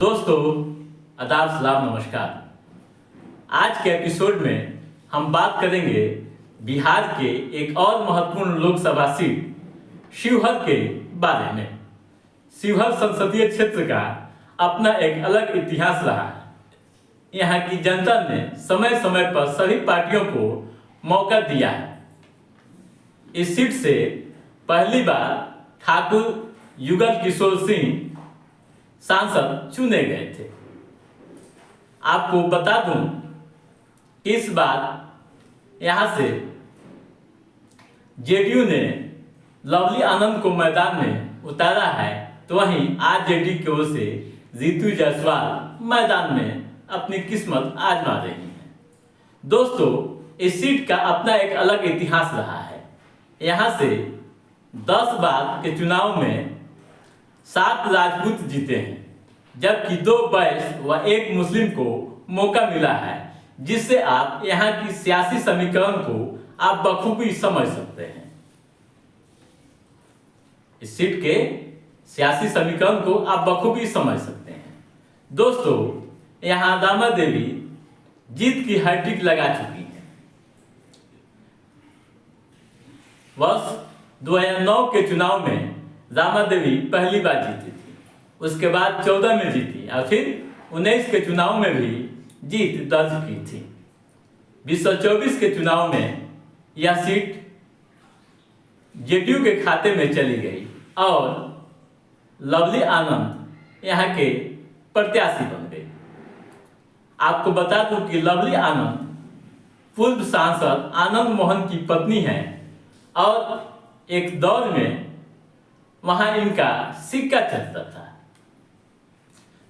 दोस्तों, आदाब, सलाम, नमस्कार। आज के एपिसोड में हम बात करेंगे बिहार के एक और महत्वपूर्ण लोकसभा सीट शिवहर के बारे में। शिवहर संसदीय क्षेत्र का अपना एक अलग इतिहास रहा है। यहाँ की जनता ने समय समय पर सभी पार्टियों को मौका दिया है। इस सीट से पहली बार ठाकुर युगल किशोर सिंह सांसद चुने गए थे। आपको बता दूं, इस बार यहां से जेडीयू ने लवली आनंद को मैदान में उतारा है, तो वहीं आरजेडी की ओर से रितु जायसवाल मैदान में अपनी किस्मत आजमा रही हैं। दोस्तों, इस सीट का अपना एक अलग इतिहास रहा है। यहां से 10 बार के चुनाव में 7 राजपूत जीते हैं, जबकि 2 वैश्य व 1 मुस्लिम को मौका मिला है, जिससे आप यहाँ की सियासी समीकरण को आप बखूबी समझ सकते हैं। इस सीट के सियासी समीकरण को आप बखूबी समझ सकते हैं। दोस्तों, यहाँ रामा देवी जीत की हैट्रिक लगा चुकी हैं। वर्ष 2009 के चुनाव में रामा देवी पहली बार जीती थी, उसके बाद 14 में जीती और फिर 19 के चुनाव में भी जीत दर्ज की थी। 2024 के चुनाव में यह सीट जेडीयू के खाते में चली गई और लवली आनंद यहाँ के प्रत्याशी बन गए। आपको बता दूं कि लवली आनंद पूर्व सांसद आनंद मोहन की पत्नी है और एक दौर में वहां इनका सिक्का चलता था।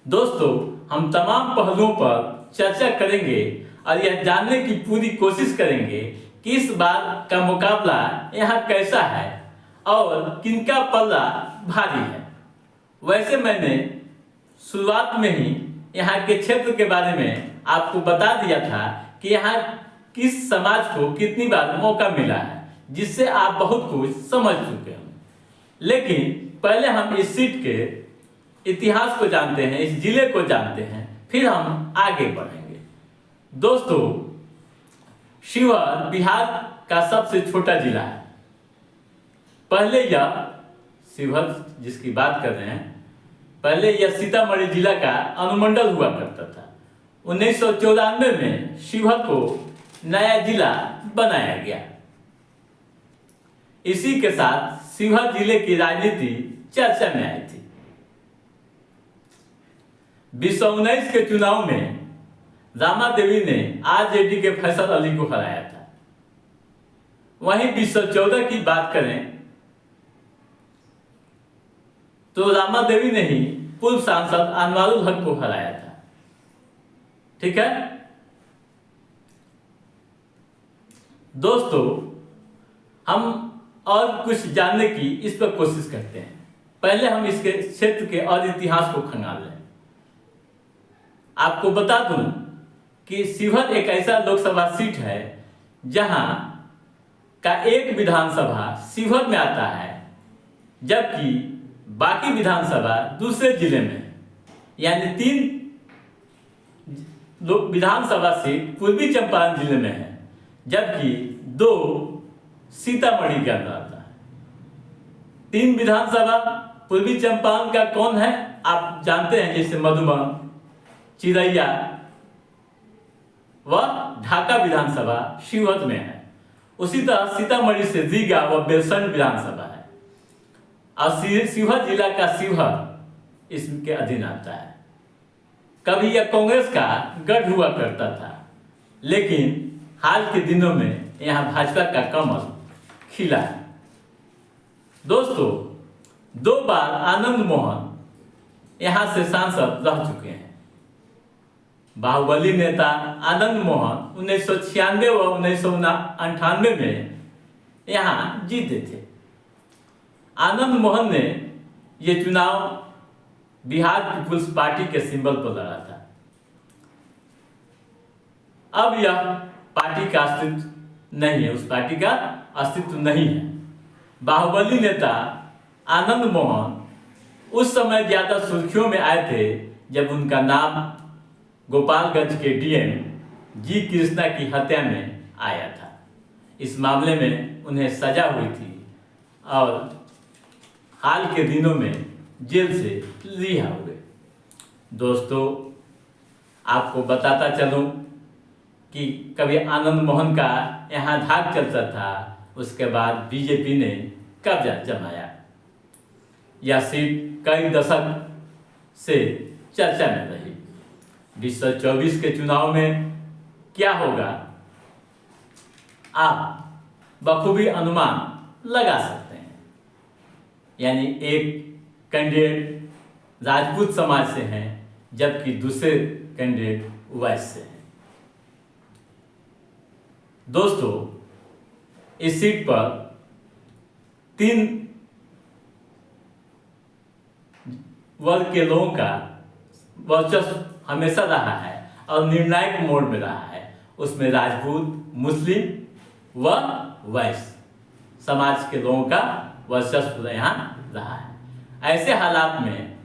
दोस्तों, हम तमाम पहलुओं पर चर्चा करेंगे और यह जानने की पूरी कोशिश करेंगे कि इस बार का मुकाबला यहाँ कैसा है और किनका पल्ला भारी है। वैसे मैंने शुरुआत में ही यहाँ के क्षेत्र के बारे में आपको बता दिया था कि यहाँ किस समाज को कितनी बार मौका मिला है, जिससे आप बहुत कुछ समझ चुके हैं। लेकिन पहले हम इस सीट के इतिहास को जानते हैं, इस जिले को जानते हैं, फिर हम आगे बढ़ेंगे। दोस्तों, शिवहर बिहार का सबसे छोटा जिला है। पहले यह शिवहर जिसकी बात कर रहे हैं, पहले यह सीतामढ़ी जिला का अनुमंडल हुआ करता था। 1994 में शिवहर को नया जिला बनाया गया। इसी के साथ शिवहर जिले की राजनीति चर्चा में आई थी। 2019 के चुनाव में रामा देवी ने आरजेडी के फैसल अली को हराया था। वहीं 2014 की बात करें तो रामा देवी ने ही पूर्व सांसद अनवारुल हक को हराया था। ठीक है दोस्तों, हम और कुछ जानने की इस पर कोशिश करते हैं। पहले हम इसके क्षेत्र के और इतिहास को खंगाल लें। आपको बता दूं कि शिवहर एक ऐसा लोकसभा सीट है जहां का एक विधानसभा शिवहर में आता है, जबकि बाकी विधानसभा दूसरे जिले में है। यानी 3 विधानसभा सीट पूर्वी चंपारण जिले में है, जबकि 2 सीतामढ़ी के अंदर आता है। 3 विधानसभा पूर्वी चंपारण का कौन है आप जानते हैं, जैसे मधुबन, चिरैया व ढाका विधानसभा शिवहर में है। उसी तरह सीतामढ़ी से रीगा व बेलसंड विधानसभा है और शिवहर जिला का शिवहर इसके अधीन आता है। कभी यह कांग्रेस का गढ़ हुआ करता था, लेकिन हाल के दिनों में यहाँ भाजपा का कमल खिला है। दोस्तों, 2 बार आनंद मोहन यहां से सांसद रह चुके हैं। बाहुबली नेता आनंद मोहन 1996 व 1998 में यहां जीते थे। आनंद मोहन ने यह चुनाव बिहार पीपुल्स पार्टी के सिंबल पर लड़ा था। अब यह पार्टी का अस्तित्व नहीं है, उस पार्टी का अस्तित्व नहीं है। बाहुबली नेता आनंद मोहन उस समय ज्यादा सुर्खियों में आए थे जब उनका नाम गोपालगंज के डीएम जी कृष्णा की हत्या में आया था। इस मामले में उन्हें सजा हुई थी और हाल के दिनों में जेल से रिहा हुए। दोस्तों, आपको बताता चलूं कि कभी आनंद मोहन का यहाँ धाक चलता था, उसके बाद बीजेपी ने कब्जा जमाया। यह सीट कई दशक से चर्चा में रही। 2024 के चुनाव में क्या होगा, आप बखूबी अनुमान लगा सकते हैं। यानी एक कैंडिडेट राजपूत समाज से हैं, जबकि दूसरे कैंडिडेट वैश्य से हैं। दोस्तों, इस सीट पर 3 वर्ग के लोगों का वर्चस्व हमेशा रहा है और निर्णायक मोड़ में रहा है। उसमें राजपूत, मुस्लिम व वैश्य समाज के लोगों का वर्चस्व यहाँ रहा है। ऐसे हालात में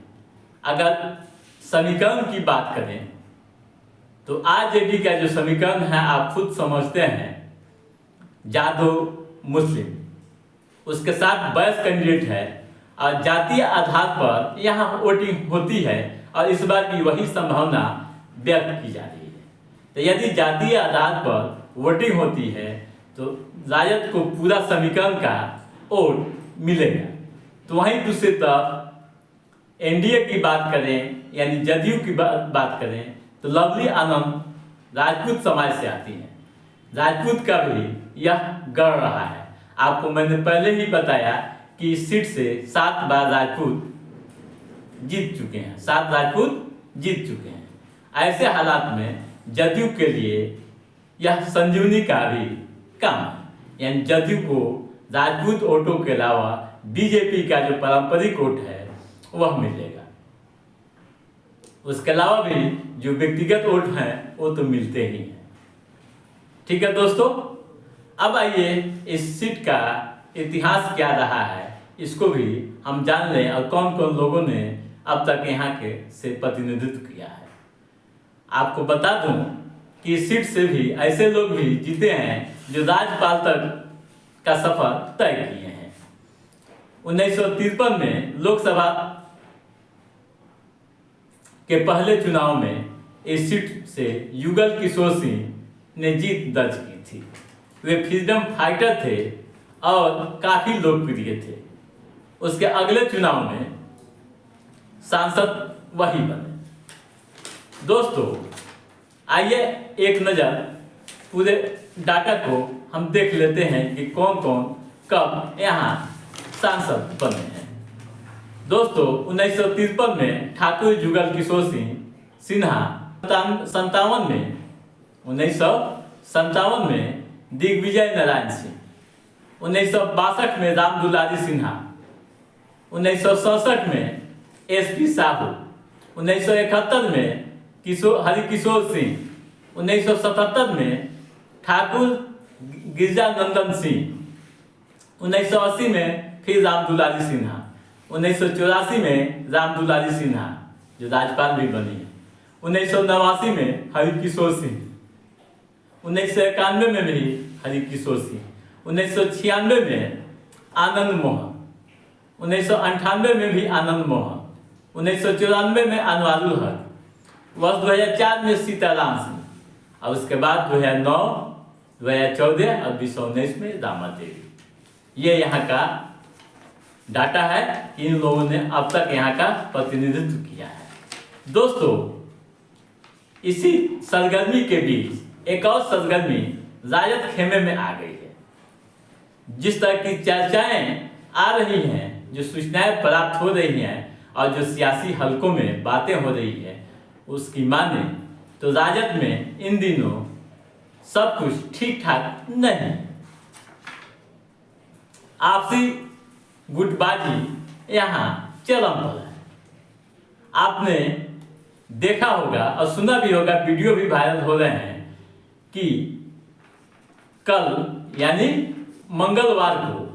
अगर समीकरण की बात करें तो आरजेडी का जो समीकरण है आप खुद समझते हैं। जादव मुस्लिम, उसके साथ वैश्य कैंडिडेट है और जातीय आधार पर यहाँ वोटिंग होती है और इस बार भी वही संभावना व्यक्त की जा रही है। तो यदि जातीय आधार पर वोटिंग होती है तो राजद को पूरा समीकरण का वोट मिलेगा। तो वहीं दूसरी तरफ एनडीए की बात करें यानी जदयू की बात करें तो लवली आनंद राजपूत समाज से आती हैं। राजपूत का भी यह गढ़ रहा है। आपको मैंने पहले ही बताया कि इस सीट से 7 बार राजपूत जीत चुके हैं, 7 राजपूत जीत चुके हैं। ऐसे हालात में जदयू के लिए यह संजीवनी का भी काम है। यानी जदयू को राजपूत वोटों के अलावा बीजेपी का जो पारंपरिक वोट है वह मिलेगा। उसके अलावा भी जो व्यक्तिगत वोट हैं वो तो मिलते ही हैं। ठीक है दोस्तों, अब आइए इस सीट का इतिहास क्या रहा है इसको भी हम जान लें और कौन कौन लोगों ने अब तक यहाँ के से प्रतिनिधित्व किया है। आपको बता दूं कि इस सीट से भी ऐसे लोग भी जीते हैं जो राज्यपाल तक का सफर तय किए हैं। 1953 में लोकसभा के पहले चुनाव में इस सीट से युगल किशोर सिंह ने जीत दर्ज की थी। वे फ्रीडम फाइटर थे और काफी लोकप्रिय थे। उसके अगले चुनाव में सांसद वही बने। दोस्तों, आइए एक नज़र पूरे डाटा को हम देख लेते हैं कि कौन कौन कब यहाँ सांसद बने हैं। दोस्तों, 1953 में ठाकुर जुगल किशोर सिन्हा, 1957 में दिग्विजय नारायण सिंह, 1962 में राम दुलारी सिन्हा, 1967 में एसपी साहू, 1971 में हरिकिशोर सिंह, 1977 में ठाकुर गिरजानंदन सिंह, 1980 में फिर राम दुलारी सिन्हा, 1984 में राम दुलारी सिन्हा जो राज्यपाल भी बनी है, 1989 में हरिकिशोर सिंह, 1991 में भी हरिकिशोर सिंह, 1996 में आनंद मोहन, 1998 में भी आनंद मोहन, 1994 में अनवारुल हक, वर्ष 2004 में सीताराम सिंह और उसके बाद 2009, 2014 और 2019 में दामा देवी। ये यहाँ का डाटा है कि इन लोगों ने अब तक यहाँ का प्रतिनिधित्व किया है। दोस्तों, इसी सरगर्मी के बीच एक और सरगर्मी राजद खेमे में आ गई है। जिस तरह की चर्चाएं आ रही हैं, जो सूचनाएं प्राप्त हो रही हैं और जो सियासी हलकों में बातें हो रही है उसकी माने तो राजद में इन दिनों सब कुछ ठीक ठाक नहीं। आपसी गुटबाजी यहाँ चरम पर है। आपने देखा होगा और सुना भी होगा, वीडियो भी वायरल हो रहे हैं कि कल यानी मंगलवार को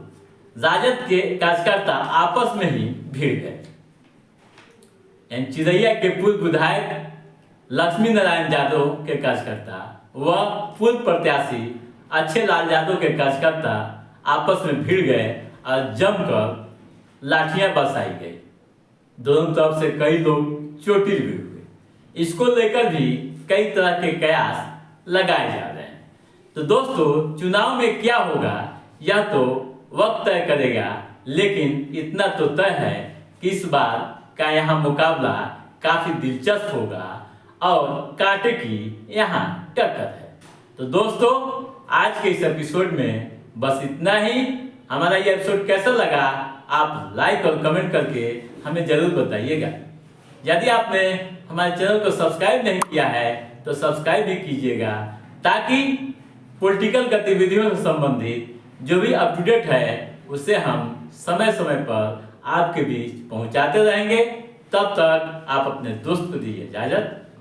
राजद के कार्यकर्ता आपस में ही भिड़ गए। यानी चिरैया के पूर्व विधायक लक्ष्मी नारायण यादव के कार्यकर्ता व पूर्व प्रत्याशी अच्छे लाल यादव के कार्यकर्ता आपस में भिड़ गए और जमकर लाठियां बरसाई गई। दोनों तरफ से कई लोग चोटिल भी हुए। इसको लेकर भी कई तरह के कयास लगाए जा रहे हैं। तो दोस्तों, चुनाव में क्या होगा यह तो वक्त तय करेगा, लेकिन इतना तो तय है कि इस बार का यहाँ मुकाबला काफी दिलचस्प होगा और कांटे की यहाँ टक्कर है। तो दोस्तों, आज के इस एपिसोड में बस इतना ही। हमारा ये एपिसोड कैसा लगा आप लाइक और कमेंट करके हमें जरूर बताइएगा। यदि आपने हमारे चैनल को सब्सक्राइब नहीं किया है तो सब्सक्राइब भी कीजिएगा, ताकि पॉलिटिकल गतिविधियों से संबंधित जो भी अपडेट है उसे हम समय समय पर आपके बीच पहुंचाते रहेंगे। तब तक आप अपने दोस्त को दीजिए इजाजत।